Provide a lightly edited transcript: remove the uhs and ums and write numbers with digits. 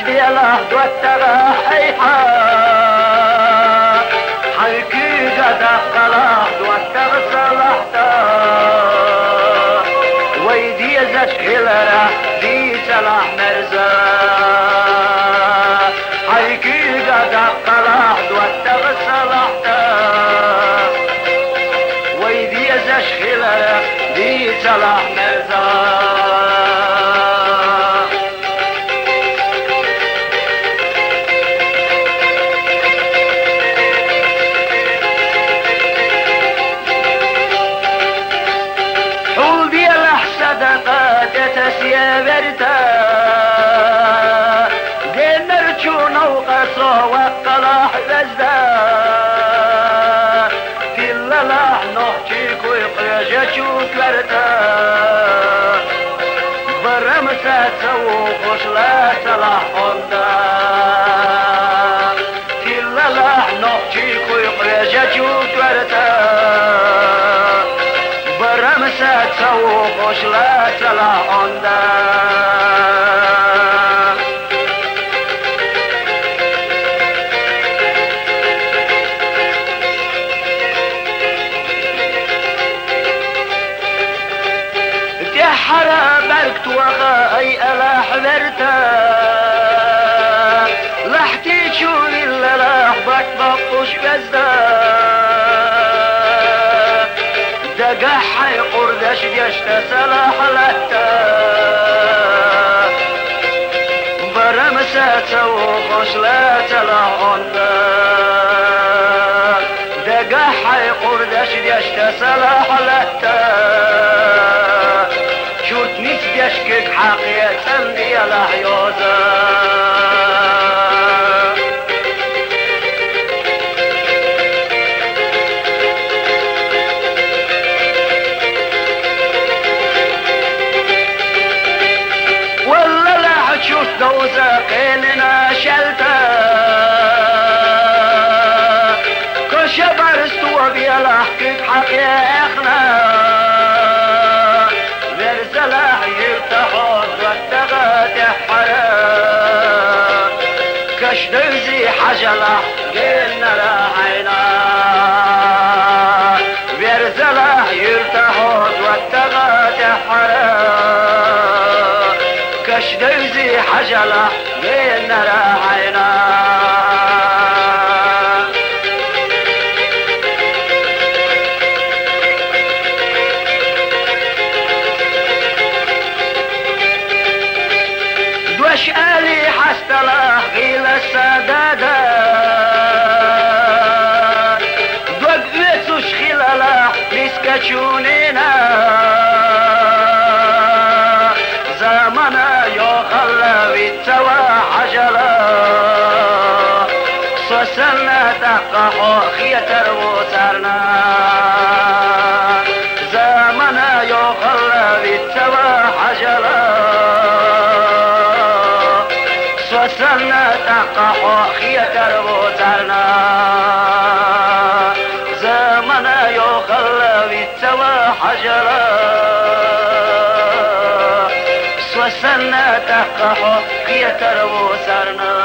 دياله دوتغا حيحا حيكي قد قلاه دوتغ صلحتا ويدي زشهلرا دي صلاح مرزا حيكي قد قلاه دوتغ صلحتا ويدي زشهلرا دي صلاح مرزا سيابرتا دينر چون وقصا وقلاح بزدا في الللاح نحجي كوي قيجا چوك ورتا برمسا تسو خوش لا صلاح قندا في الللاح نحجي كوي قيجا چوك ورتا برمسا تسو خوش لا صلاح قندا حرا بركت وغا اي الا حذرتا لحتي تشوفي الا لاح بطبطش بزدا دقح حي قردش جشت سلاح لتا برمسا توخش لا تلاحظنا دقح حي قردش جشت سلاح لتا شوت نسبيشكك حقيقة دي الحيوزة ولا لا تشوف دوزة قيلنا شلتا كشبر استوى بيلاحكك حقيقنا كشدوزي حجلة قلنا راعينا بيرزله يرتهض والتغى تحرى كشدوزي حجلة قلنا راعينا دوش آلي حستله غيل السدادة دوق ويتوش خلاله مسكتشونينا زمنا يخلى ويتسوى حجلا صوصنا تقحو خيتر وسرنا زمنا يخلى ويتسوى حجلا وصلنا تقحو خيتر وزرنا زمنا يخلى ويتسوى حجرا وصلنا تقحو خيتر وزرنا